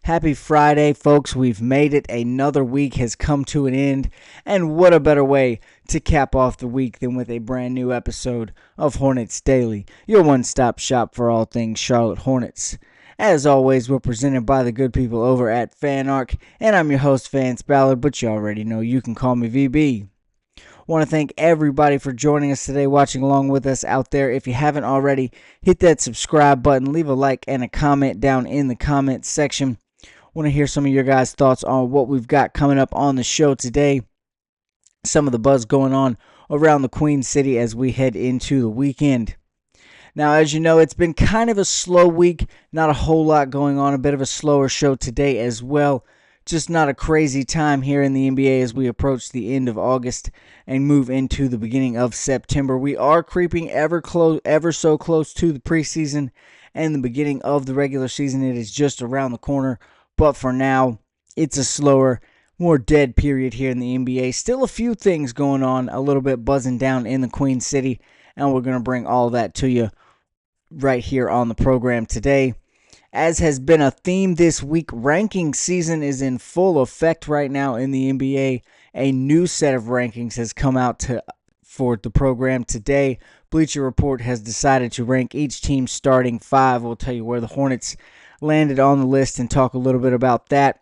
Happy Friday, folks. We've made it. Another week has come to an end. And what a better way to cap off the week than with a brand new episode of Hornets Daily, your one-stop shop for all things Charlotte Hornets. As always, we're presented by the good people over at FanArc, and I'm your host, Vance Ballard, but you already know you can call me VB. Want to thank everybody for joining us today, watching along with us out there. If you haven't already, hit that subscribe button, leave a like and a comment down in the comments section. Want to hear some of your guys' thoughts on what we've got coming up on the show today. Some of the buzz going on around the Queen City as we head into the weekend. Now, as you know, it's been kind of a slow week. Not a whole lot going on. A bit of a slower show today as well. Just not a crazy time here in the NBA as we approach the end of August and move into the beginning of September. We are creeping ever so close to the preseason and the beginning of the regular season. It is just around the corner. But for now, it's a slower, more dead period here in the NBA. Still a few things going on, a little bit buzzing down in the Queen City. And we're going to bring all that to you right here on the program today. As has been a theme this week, ranking season is in full effect right now in the NBA. A new set of rankings has come out for the program today. Bleacher Report has decided to rank each team starting five. We'll tell you where the Hornets landed on the list and talk a little bit about that.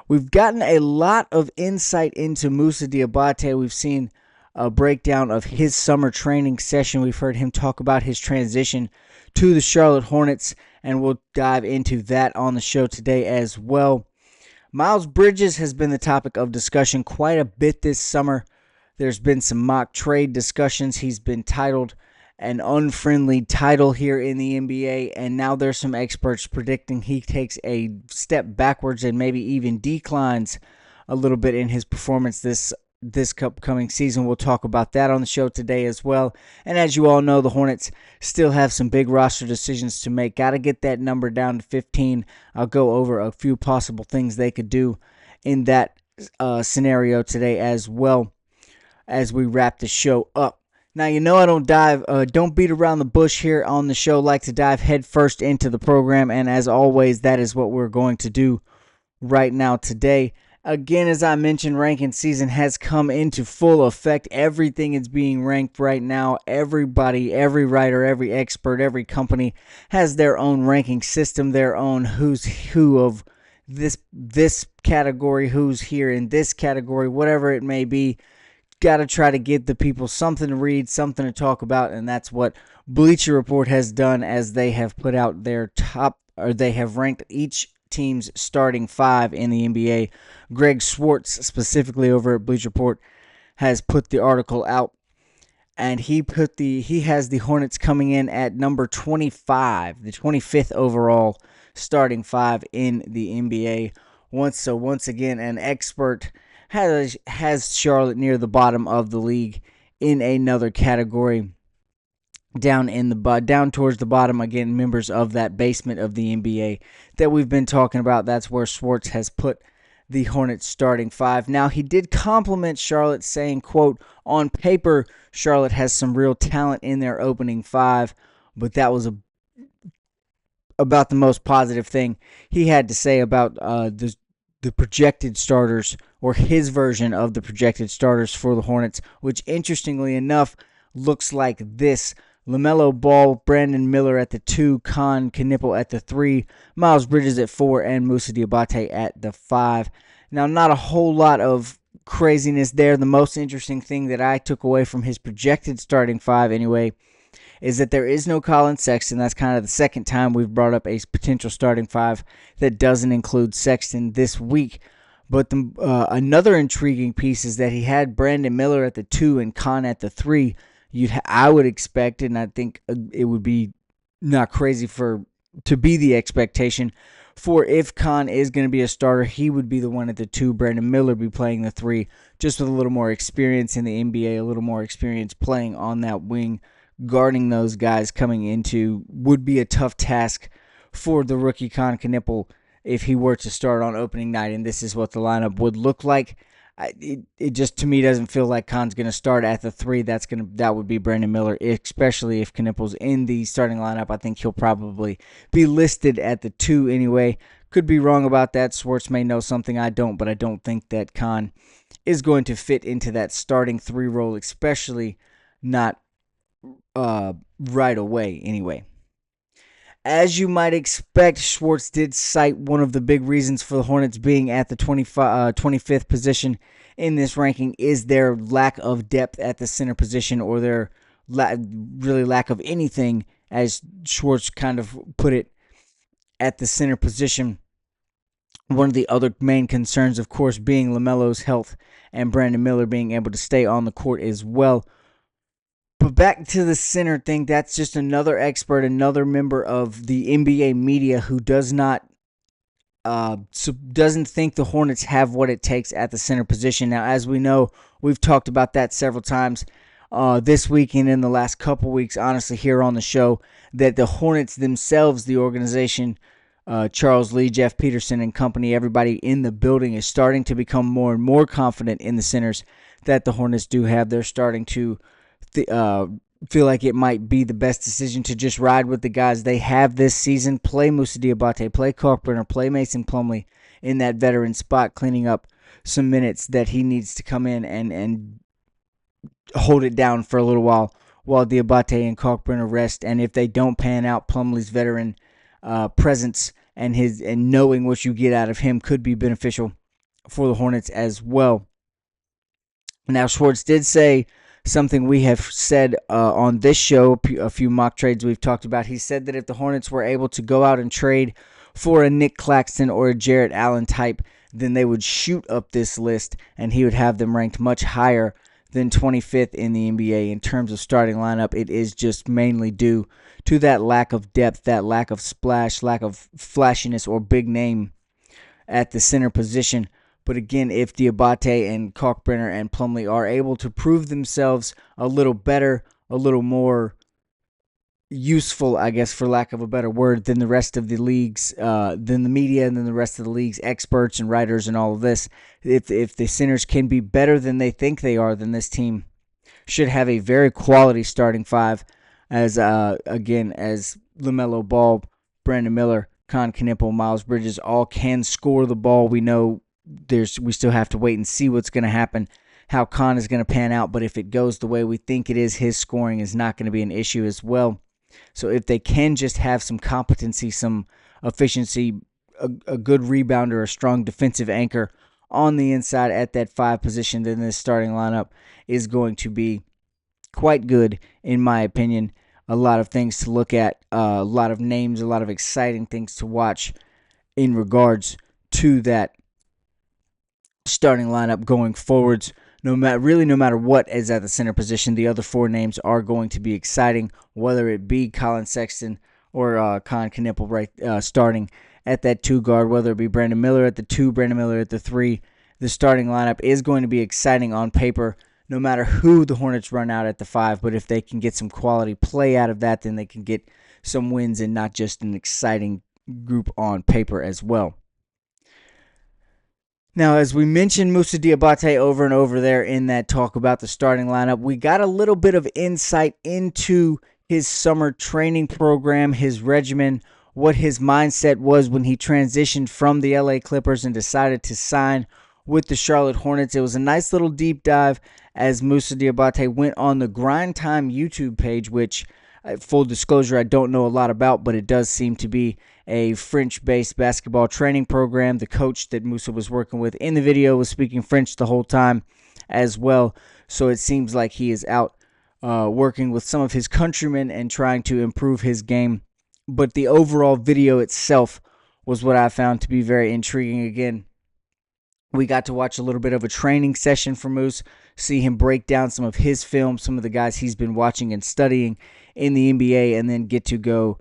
We've gotten a lot of insight into Musa Diabate. We've seen a breakdown of his summer training session. We've heard him talk about his transition to the Charlotte Hornets, and we'll dive into that on the show today as well. Miles Bridges has been the topic of discussion quite a bit this summer. There's been some mock trade discussions. He's been titled an unfriendly title here in the NBA, and now there's some experts predicting he takes a step backwards and maybe even declines a little bit in his performance this upcoming season. We'll talk about that on the show today as well. And as you all know, the Hornets still have some big roster decisions to make. Got to get that number down to 15. I'll go over a few possible things they could do in that scenario today as well as we wrap the show up. Now, you know I don't beat around the bush here on the show. Like to dive head first into the program, and as always, that is what we're going to do right now today. Again, as I mentioned, ranking season has come into full effect. Everything is being ranked right now. Everybody, every writer, every expert, every company has their own ranking system, their own who's who of this category, who's here in this category, whatever it may be. Got to try to give the people something to read, something to talk about, and that's what Bleacher Report has done as they have put out their they have ranked each team's starting five in the NBA. Greg Swartz, specifically over at Bleacher Report, has put the article out, and he has the Hornets coming in at number 25, the 25th overall starting five in the NBA. Once again, an expert has Charlotte near the bottom of the league in another category. Down towards the bottom, again, members of that basement of the NBA that we've been talking about. That's where Swartz has put the Hornets starting five. Now, he did compliment Charlotte, saying, quote, on paper, Charlotte has some real talent in their opening five, but that was about the most positive thing he had to say about the projected starters, or his version of the projected starters for the Hornets, which, interestingly enough, looks like this. LaMelo Ball, Brandon Miller at the 2, Con Knipple at the 3, Miles Bridges at 4, and Musa Diabate at the 5. Now, not a whole lot of craziness there. The most interesting thing that I took away from his projected starting 5 anyway is that there is no Colin Sexton. That's kind of the second time we've brought up a potential starting 5 that doesn't include Sexton this week. But another intriguing piece is that he had Brandon Miller at the 2 and Con at the 3. I would expect, and I think it would be not crazy to be the expectation for, if Con is going to be a starter, he would be the one at the 2, Brandon Miller be playing the 3, just with a little more experience in the NBA, a little more experience playing on that wing, guarding those guys coming into would be a tough task for the rookie Con Knipple if he were to start on opening night, and this is what the lineup would look like. It just, to me, doesn't feel like Con's going to start at the 3. That would be Brandon Miller, especially if Knipple's in the starting lineup. I think he'll probably be listed at the 2 anyway. Could be wrong about that. Schwartz may know something I don't, but I don't think that Khan is going to fit into that starting 3 role, especially not right away anyway. As you might expect, Schwartz did cite one of the big reasons for the Hornets being at the 25th position in this ranking is their lack of depth at the center position, or their really lack of anything, as Schwartz kind of put it, at the center position. One of the other main concerns, of course, being LaMelo's health and Brandon Miller being able to stay on the court as well. But back to the center thing, that's just another expert, another member of the NBA media who doesn't think the Hornets have what it takes at the center position. Now, as we know, we've talked about that several times this week and in the last couple weeks, honestly, here on the show, that the Hornets themselves, the organization, Charles Lee, Jeff Peterson and company, everybody in the building is starting to become more and more confident in the centers that the Hornets do have. They're starting to feel like it might be the best decision to just ride with the guys they have this season. Play Musa Diabate, play Kalkbrenner, play Mason Plumlee in that veteran spot, cleaning up some minutes that he needs to come in and hold it down for a little while Diabate and Kalkbrenner rest. And if they don't pan out, Plumlee's veteran presence and knowing what you get out of him could be beneficial for the Hornets as well. Now, Schwartz did say something we have said on this show, a few mock trades we've talked about. He said that if the Hornets were able to go out and trade for a Nick Claxton or a Jarrett Allen type, then they would shoot up this list, and he would have them ranked much higher than 25th in the NBA in terms of starting lineup. It is just mainly due to that lack of depth, that lack of splash, lack of flashiness or big name at the center position. But again, if Diabate and Kalkbrenner and Plumlee are able to prove themselves a little better, a little more useful, I guess, for lack of a better word, than the rest of the league's, than the media and then the rest of the league's experts and writers and all of this, if the centers can be better than they think they are, then this team should have a very quality starting 5, as as LaMelo Ball, Brandon Miller, Con Knippel, Miles Bridges all can score the ball. We know we still have to wait and see what's going to happen, how Con is going to pan out, but if it goes the way we think it is, his scoring is not going to be an issue as well. So if they can just have some competency, some efficiency, a good rebounder, a strong defensive anchor on the inside at that 5 position, then this starting lineup is going to be quite good, in my opinion. A lot of things to look at, a lot of names, a lot of exciting things to watch in regards to that starting lineup going forwards. No matter what is at the center position, the other 4 names are going to be exciting, whether it be Colin Sexton or Con Knippel starting at that 2 guard, whether it be Brandon Miller at the 2, Brandon Miller at the 3. The starting lineup is going to be exciting on paper, no matter who the Hornets run out at the 5, but if they can get some quality play out of that, then they can get some wins and not just an exciting group on paper as well. Now, as we mentioned Musa Diabate over and over there in that talk about the starting lineup, we got a little bit of insight into his summer training program, his regimen, what his mindset was when he transitioned from the LA Clippers and decided to sign with the Charlotte Hornets. It was a nice little deep dive as Musa Diabate went on the Grind Time YouTube page, which, full disclosure, I don't know a lot about, but it does seem to be a French-based basketball training program. The coach that Musa was working with in the video was speaking French the whole time as well, so it seems like he is out working with some of his countrymen and trying to improve his game. But the overall video itself was what I found to be very intriguing. Again, we got to watch a little bit of a training session for Moose, see him break down some of his film, some of the guys he's been watching and studying in the NBA, and then get to go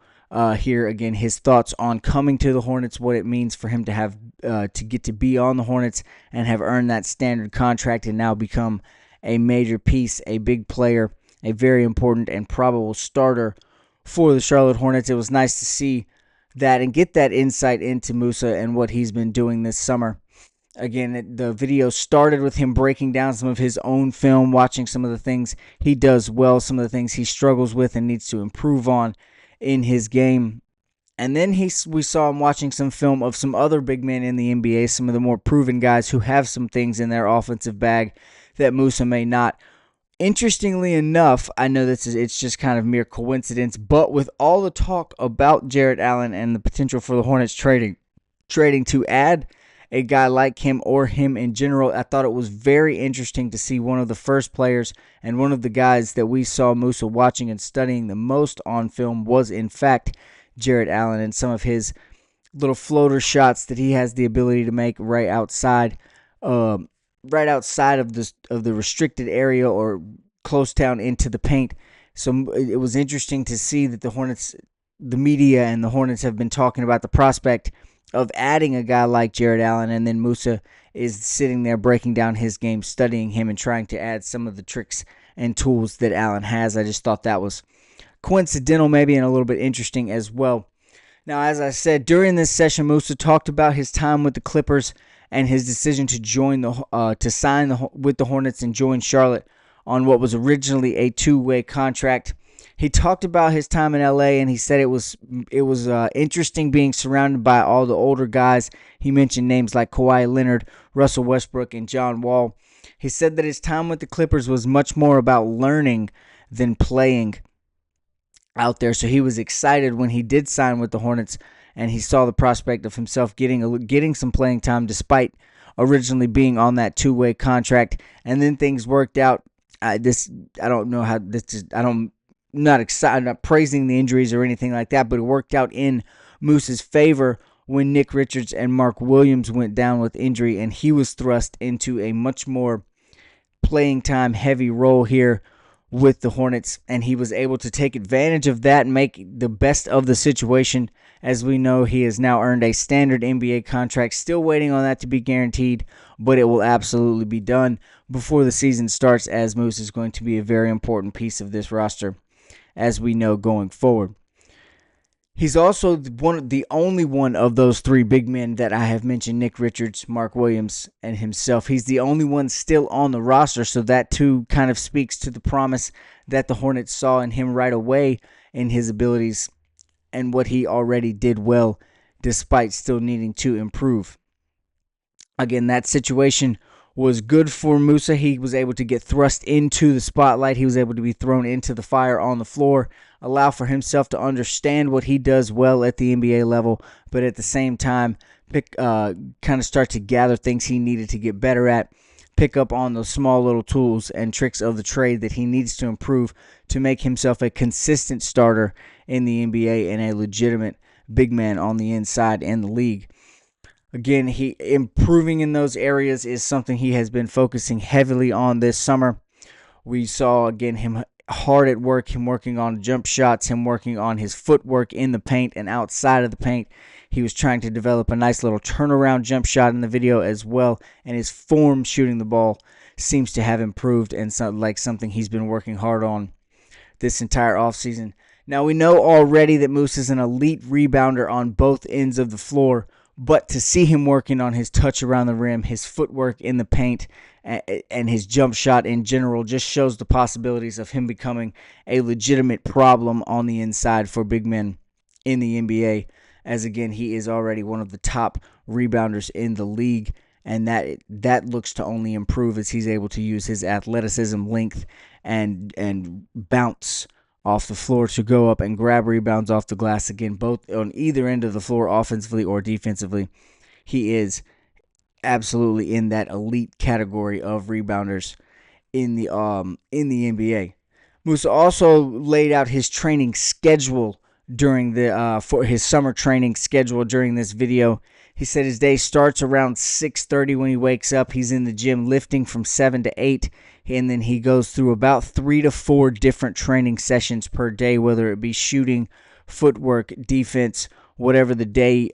hear again his thoughts on coming to the Hornets, what it means for him to have to get to be on the Hornets and have earned that standard contract and now become a major piece, a big player, a very important and probable starter for the Charlotte Hornets. It was nice to see that and get that insight into Musa and what he's been doing this summer. Again, the video started with him breaking down some of his own film, watching some of the things he does well, some of the things he struggles with and needs to improve on in his game. And then we saw him watching some film of some other big men in the NBA, some of the more proven guys who have some things in their offensive bag that Musa may not. Interestingly enough, I know it's just kind of mere coincidence, but with all the talk about Jarrett Allen and the potential for the Hornets trading to add a guy like him or him in general, I thought it was very interesting to see one of the first players and one of the guys that we saw Musa watching and studying the most on film was in fact Jarrett Allen, and some of his little floater shots that he has the ability to make right outside of the restricted area or close down into the paint. So it was interesting to see that the media and the Hornets have been talking about the prospect of adding a guy like Jarrett Allen, and then Musa is sitting there breaking down his game, studying him, and trying to add some of the tricks and tools that Allen has. I just thought that was coincidental maybe and a little bit interesting as well. Now, as I said, during this session, Musa talked about his time with the Clippers and his decision to sign with the Hornets and join Charlotte on what was originally a two-way contract. He talked about his time in LA, and he said it was interesting being surrounded by all the older guys. He mentioned names like Kawhi Leonard, Russell Westbrook, and John Wall. He said that his time with the Clippers was much more about learning than playing out there. So he was excited when he did sign with the Hornets, and he saw the prospect of himself getting some playing time despite originally being on that two-way contract. And then things worked out. I'm not excited, I'm not praising the injuries or anything like that, but it worked out in Moose's favor when Nick Richards and Mark Williams went down with injury, and he was thrust into a much more playing time heavy role here with the Hornets, and he was able to take advantage of that and make the best of the situation. As we know, he has now earned a standard NBA contract, still waiting on that to be guaranteed, but it will absolutely be done before the season starts, as Moose is going to be a very important piece of this roster, as we know going forward. He's also the only one of those three big men that I have mentioned, Nick Richards, Mark Williams, and himself. He's the only one still on the roster, so that too kind of speaks to the promise that the Hornets saw in him right away in his abilities and what he already did well despite still needing to improve. Again, that situation was good for Musa. He was able to get thrust into the spotlight. He was able to be thrown into the fire on the floor, allow for himself to understand what he does well at the NBA level, but at the same time, kind of start to gather things he needed to get better at, pick up on those small little tools and tricks of the trade that he needs to improve to make himself a consistent starter in the NBA and a legitimate big man on the inside in the league. Again, he improving in those areas is something he has been focusing heavily on this summer. We saw, again, him hard at work, him working on jump shots, him working on his footwork in the paint and outside of the paint. He was trying to develop a nice little turnaround jump shot in the video as well, and his form shooting the ball seems to have improved and something he's been working hard on this entire offseason. Now, we know already that Moose is an elite rebounder on both ends of the floor, but to see him working on his touch around the rim, his footwork in the paint, and his jump shot in general just shows the possibilities of him becoming a legitimate problem on the inside for big men in the NBA, as again, he is already one of the top rebounders in the league, and that looks to only improve as he's able to use his athleticism, length, and bounce off the floor to go up and grab rebounds off the glass. Again, both on either end of the floor, offensively or defensively, he is absolutely in that elite category of rebounders in the NBA. Musa also laid out his training schedule during for his summer training schedule during this video. He said his day starts around 6:30 when he wakes up. He's in the gym lifting from 7 to 8. And then he goes through about 3 to 4 different training sessions per day, whether it be shooting, footwork, defense, whatever the day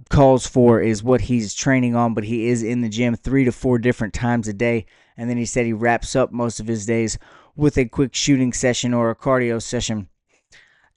calls for is what he's training on. But he is in the gym 3 to 4 different times a day. And then he said he wraps up most of his days with a quick shooting session or a cardio session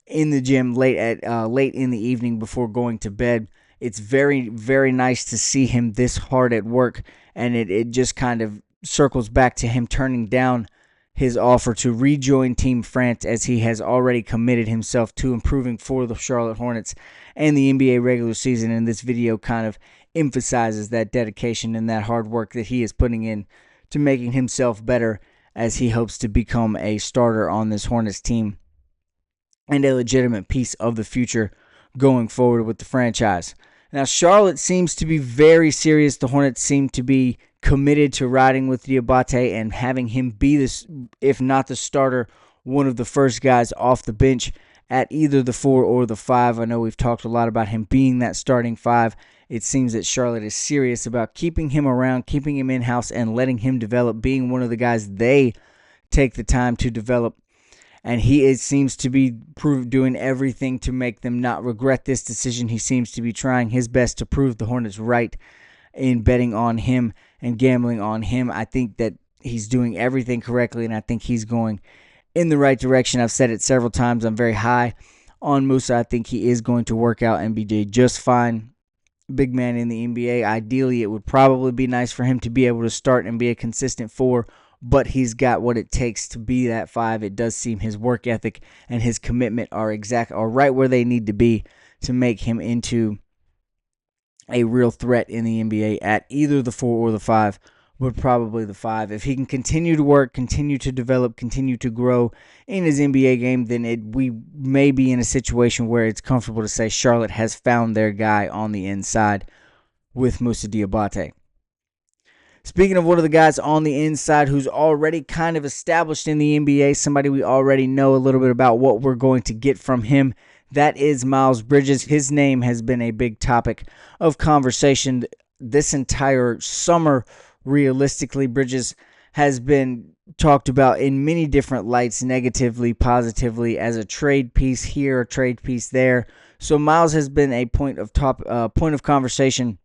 in the gym late in the evening before going to bed. It's very, very nice to see him this hard at work, and it just kind of circles back to him turning down his offer to rejoin Team France, as he has already committed himself to improving for the Charlotte Hornets and the NBA regular season. And this video kind of emphasizes that dedication and that hard work that he is putting in to making himself better, as he hopes to become a starter on this Hornets team and a legitimate piece of the future going forward with the franchise. Now, Charlotte seems to be very serious. The Hornets seem to be committed to riding with Diabate and having him be this, if not the starter, one of the first guys off the bench at either the 4 or the 5. I know we've talked a lot about him being that starting 5. It seems that Charlotte is serious about keeping him around, keeping him in-house, and letting him develop, being one of the guys they take the time to develop. And he seems to be doing everything to make them not regret this decision. He seems to be trying his best to prove the Hornets right in betting on him and gambling on him. I think that he's doing everything correctly, and I think he's going in the right direction. I've said it several times. I'm very high on Musa. I think he is going to work out and be just fine. Big man in the NBA. Ideally, it would probably be nice for him to be able to start and be a consistent 4, but he's got what it takes to be that 5. It does seem his work ethic and his commitment are right where they need to be to make him into a real threat in the NBA at either the 4 or the 5, but probably the 5. If he can continue to work, continue to develop, continue to grow in his NBA game, then we may be in a situation where it's comfortable to say Charlotte has found their guy on the inside with Musa Diabate. Speaking of one of the guys on the inside who's already kind of established in the NBA, somebody we already know a little bit about what we're going to get from him, that is Miles Bridges. His name has been a big topic of conversation this entire summer. Realistically, Bridges has been talked about in many different lights, negatively, positively, as a trade piece here, a trade piece there. So Miles has been a point of conversation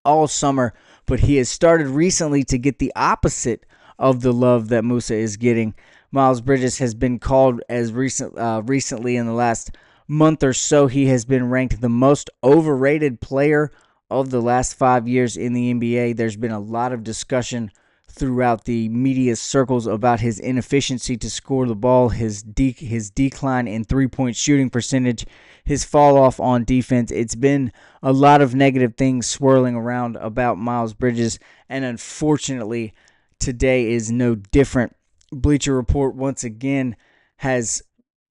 all summer, but he has started recently to get the opposite of the love that Musa is getting. Miles Bridges has been called as recently in the last month or so. He has been ranked the most overrated player of the last 5 years in the NBA. There's been a lot of discussion throughout the media circles about his inefficiency to score the ball, his decline in three-point shooting percentage, his fall off on defense. It's been a lot of negative things swirling around about Miles Bridges, and unfortunately, today is no different. Bleacher Report once again has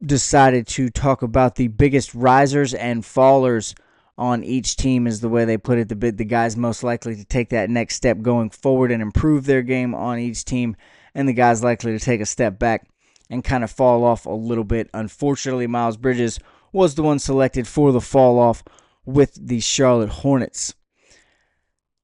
decided to talk about the biggest risers and fallers on each team, is the way they put it, the guys most likely to take that next step going forward and improve their game on each team, and the guys likely to take a step back and kind of fall off a little bit. Unfortunately, Miles Bridges was the one selected for the fall off with the Charlotte Hornets.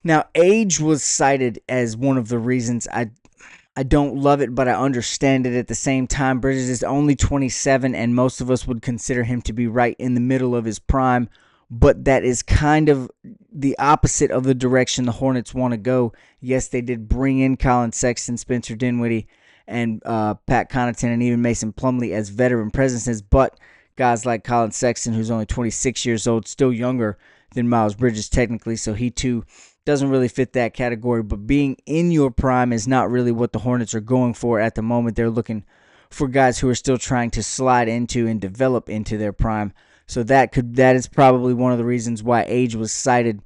Now, age was cited as one of the reasons. I don't love it, but I understand it at the same time. Bridges is only 27, and most of us would consider him to be right in the middle of his prime. But that is kind of the opposite of the direction the Hornets want to go. Yes, they did bring in Colin Sexton, Spencer Dinwiddie, and Pat Connaughton, and even Mason Plumlee as veteran presences. But guys like Colin Sexton, who's only 26 years old, still younger than Miles Bridges technically, so he too doesn't really fit that category. But being in your prime is not really what the Hornets are going for at the moment. They're looking for guys who are still trying to slide into and develop into their prime. So that is probably one of the reasons why age was cited.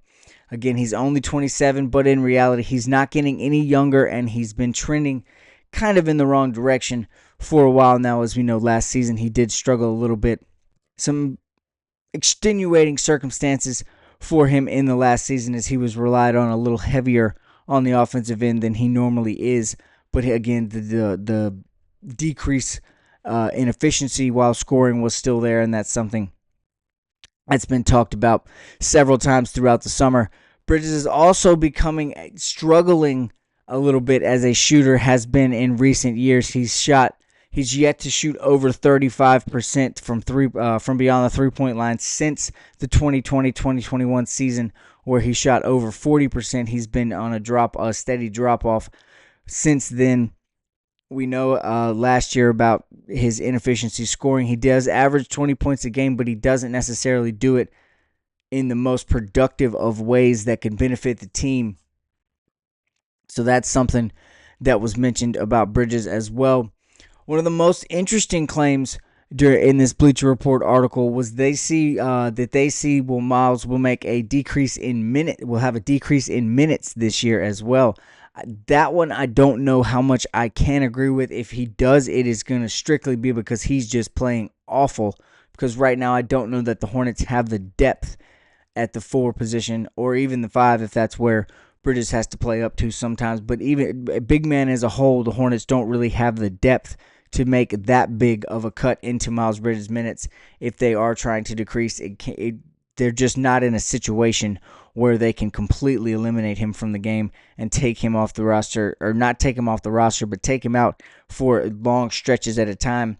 Again, he's only 27, but in reality, he's not getting any younger, and he's been trending kind of in the wrong direction for a while now. As we know, last season he did struggle a little bit. Some extenuating circumstances for him in the last season, as he was relied on a little heavier on the offensive end than he normally is. But again, the decrease in efficiency while scoring was still there, and that's something that's been talked about several times throughout the summer. Bridges is also struggling a little bit as a shooter has been in recent years. He's yet to shoot over 35% from beyond the three-point line since the 2020-2021 season, where he shot over 40%. He's been on a steady drop-off since then. We know last year about his inefficiency scoring. He does average 20 points a game, but he doesn't necessarily do it in the most productive of ways that can benefit the team. So that's something that was mentioned about Bridges as well. One of the most interesting claims in this Bleacher Report article was they see Miles will make a decrease in will have a decrease in minutes this year as well. That one I don't know how much I can agree with. If he does, it is going to strictly be because he's just playing awful. Because right now I don't know that the Hornets have the depth at the 4 position or even the 5 if that's where Bridges has to play up to sometimes. But even big man as a whole, the Hornets don't really have the depth to make that big of a cut into Miles Bridges' minutes if they are trying to decrease. They're just not in a situation where they can completely eliminate him from the game and take him off the roster, or not take him off the roster, but take him out for long stretches at a time,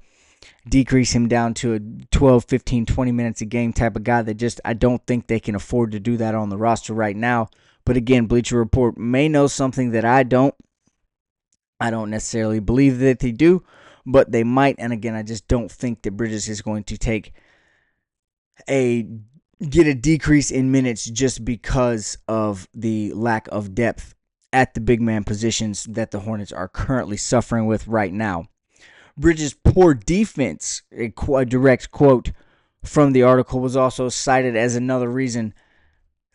decrease him down to a 12, 15, 20 minutes a game type of guy that I don't think they can afford to do that on the roster right now. But again, Bleacher Report may know something that I don't. I don't necessarily believe that they do, but they might. And again, I just don't think that Bridges is going to get a decrease in minutes just because of the lack of depth at the big man positions that the Hornets are currently suffering with right now. Bridges' poor defense, a direct quote from the article, was also cited as another reason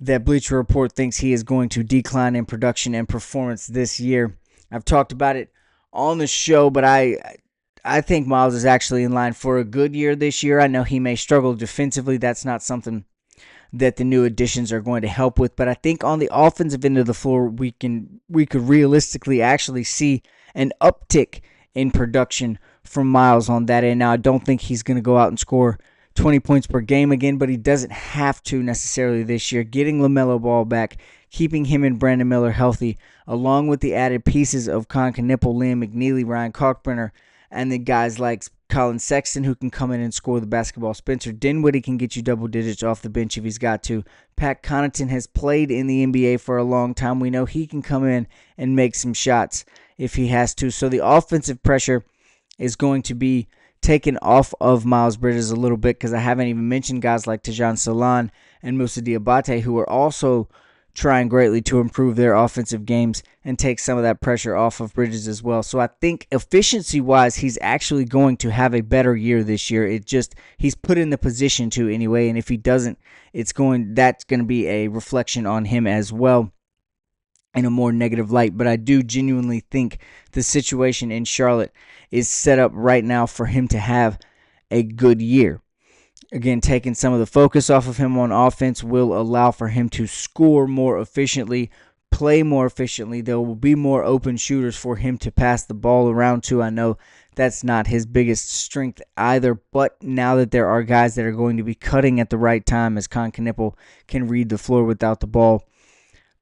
that Bleacher Report thinks he is going to decline in production and performance this year. I've talked about it on the show, but I think Miles is actually in line for a good year this year. I know he may struggle defensively. That's not something that the new additions are going to help with. But I think on the offensive end of the floor, we could realistically actually see an uptick in production from Miles on that end. Now, I don't think he's going to go out and score 20 points per game again, but he doesn't have to necessarily this year. Getting LaMelo Ball back, keeping him and Brandon Miller healthy, along with the added pieces of Con Knipple, Liam McNeely, Ryan Kalkbrenner, and the guys like Colin Sexton who can come in and score the basketball. Spencer Dinwiddie can get you double digits off the bench if he's got to. Pat Connaughton has played in the NBA for a long time. We know he can come in and make some shots if he has to. So the offensive pressure is going to be taken off of Miles Bridges a little bit, because I haven't even mentioned guys like Tajon Salan and Musa Diabate, who are also trying greatly to improve their offensive games and take some of that pressure off of Bridges as well. So I think efficiency-wise, he's actually going to have a better year this year. He's put in the position to anyway, and if he doesn't, that's going to be a reflection on him as well in a more negative light. But I do genuinely think the situation in Charlotte is set up right now for him to have a good year. Again, taking some of the focus off of him on offense will allow for him to score more efficiently, play more efficiently. There will be more open shooters for him to pass the ball around to. I know that's not his biggest strength either, but now that there are guys that are going to be cutting at the right time, as Con Knipple can read the floor without the ball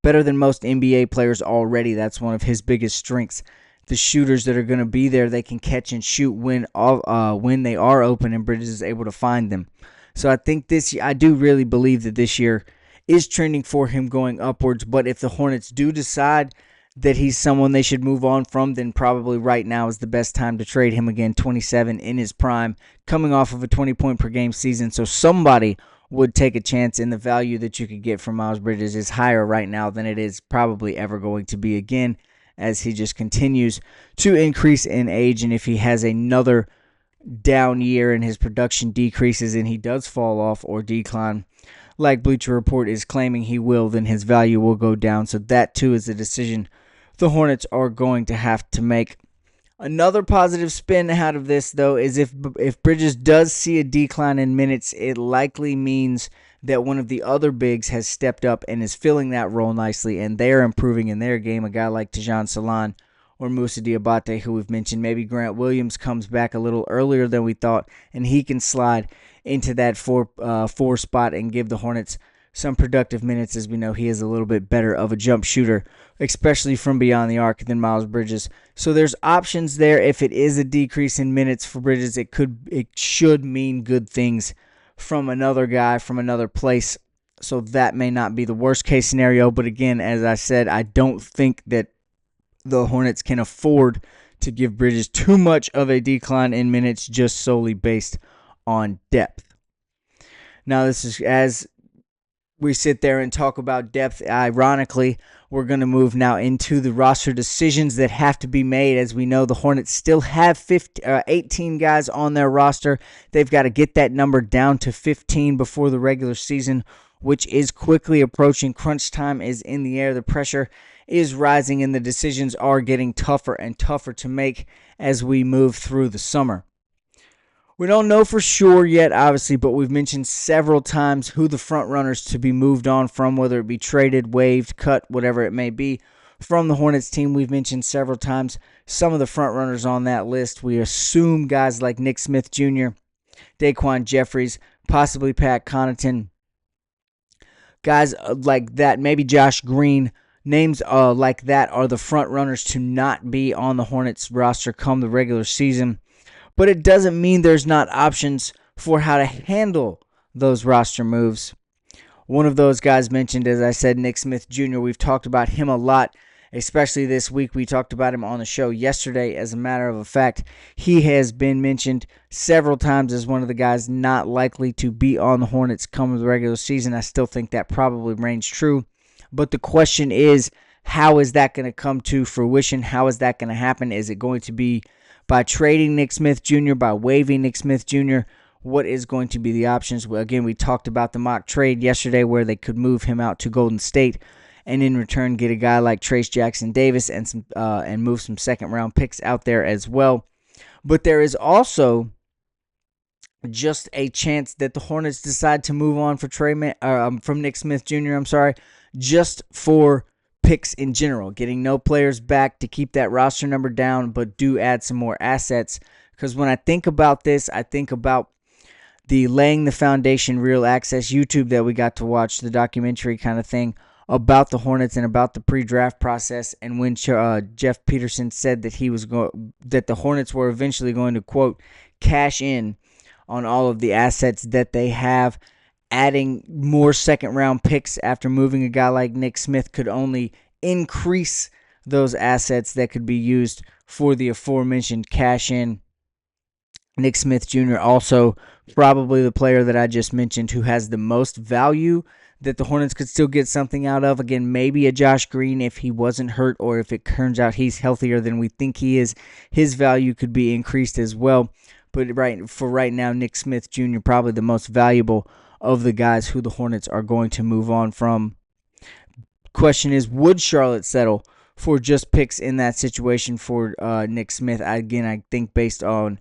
better than most NBA players already, that's one of his biggest strengths. The shooters that are going to be there, they can catch and shoot when they are open, and Bridges is able to find them. So I think I do really believe that this year is trending for him going upwards. But if the Hornets do decide that he's someone they should move on from, then probably right now is the best time to trade him again. 27 in his prime, coming off of a 20-point per game season. So somebody would take a chance, and the value that you could get from Miles Bridges is higher right now than it is probably ever going to be again, as he just continues to increase in age. And if he has another down year and his production decreases and he does fall off or decline, like Bleacher Report is claiming he will, then his value will go down. So that too is a decision the Hornets are going to have to make. Another positive spin out of this, though, is if Bridges does see a decline in minutes, it likely means that one of the other bigs has stepped up and is filling that role nicely, and they're improving in their game. A guy like Tajon Salan or Musa Diabate, who we've mentioned. Maybe Grant Williams comes back a little earlier than we thought, and he can slide into that four spot and give the Hornets some productive minutes, as we know he is a little bit better of a jump shooter, especially from beyond the arc, than Miles Bridges. So there's options there. If it is a decrease in minutes for Bridges, it should mean good things from another guy from another place. So that may not be the worst case scenario. But again, as I said, I don't think that the Hornets can afford to give Bridges too much of a decline in minutes just solely based on depth. Now, this is as we sit there and talk about depth, ironically, we're going to move now into the roster decisions that have to be made. As we know, the Hornets still have 18 guys on their roster. They've got to get that number down to 15 before the regular season, which is quickly approaching. Crunch time is in the air. The pressure is rising, and the decisions are getting tougher and tougher to make as we move through the summer. We don't know for sure yet, obviously, but we've mentioned several times who the front runners to be moved on from, whether it be traded, waived, cut, whatever it may be. From the Hornets team, we've mentioned several times some of the front runners on that list. We assume guys like Nick Smith Jr., Daquan Jeffries, possibly Pat Connaughton, guys like that, maybe Josh Green. Names like that are the front runners to not be on the Hornets roster come the regular season. But it doesn't mean there's not options for how to handle those roster moves. One of those guys mentioned, as I said, Nick Smith Jr. We've talked about him a lot, especially this week. We talked about him on the show yesterday. As a matter of fact, he has been mentioned several times as one of the guys not likely to be on the Hornets come the regular season. I still think that probably reigns true. But the question is, how is that going to come to fruition? How is that going to happen? Is it going to be by trading Nick Smith Jr., by waiving Nick Smith Jr.? What is going to be the options? Well, again, we talked about the mock trade yesterday where they could move him out to Golden State and in return get a guy like Trace Jackson Davis and move some second-round picks out there as well. But there is also just a chance that the Hornets decide to move on for from Nick Smith Jr., just for picks in general, getting no players back to keep that roster number down, but do add some more assets. Because when I think about this, I think about the Laying the Foundation Real Access YouTube that we got to watch, the documentary kind of thing about the Hornets and about the pre-draft process. And when Jeff Peterson said that that the Hornets were eventually going to, quote, cash in on all of the assets that they have, adding more second-round picks after moving a guy like Nick Smith could only increase those assets that could be used for the aforementioned cash-in. Nick Smith Jr. also probably the player that I just mentioned who has the most value that the Hornets could still get something out of. Again, maybe a Josh Green if he wasn't hurt or if it turns out he's healthier than we think he is. His value could be increased as well. But right now, Nick Smith Jr. probably the most valuable of the guys who the Hornets are going to move on from. Question is, would Charlotte settle for just picks in that situation for Nick Smith? I think based on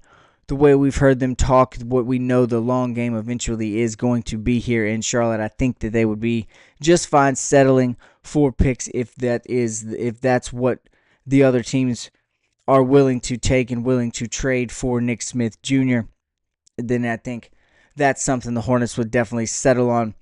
the way we've heard them talk, what we know the long game eventually is going to be here in Charlotte, I think that they would be just fine settling for picks if that's what the other teams are willing to take and willing to trade for Nick Smith Jr. Then I think that's something the Hornets would definitely settle on.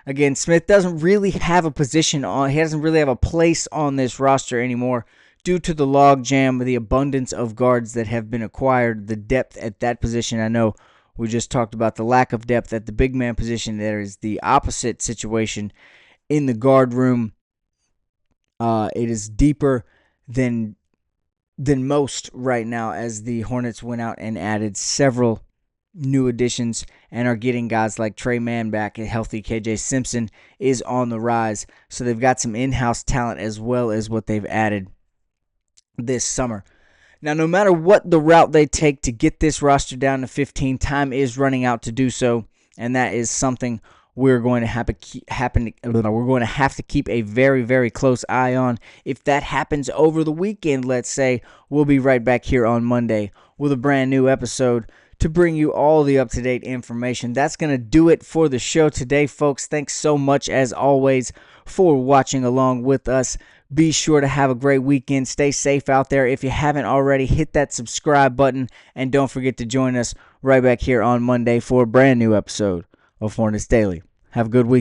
Again, Smith doesn't really have a position he doesn't really have a place on this roster anymore due to the logjam, the abundance of guards that have been acquired, the depth at that position. I know we just talked about the lack of depth at the big man position. There is the opposite situation in the guard room. It is deeper than most right now as the Hornets went out and added several new additions and are getting guys like Trey Mann back. A healthy KJ Simpson is on the rise. So they've got some in-house talent as well as what they've added this summer. Now, no matter what the route they take to get this roster down to 15, time is running out to do so, and that is something we're going to have to keep a very, very close eye on. If that happens over the weekend, let's say, we'll be right back here on Monday with a brand new episode to bring you all the up-to-date information. That's going to do it for the show today, folks. Thanks so much, as always, for watching along with us. Be sure to have a great weekend. Stay safe out there. If you haven't already, hit that subscribe button, and don't forget to join us right back here on Monday for a brand new episode of Hornets Daily. Have a good weekend.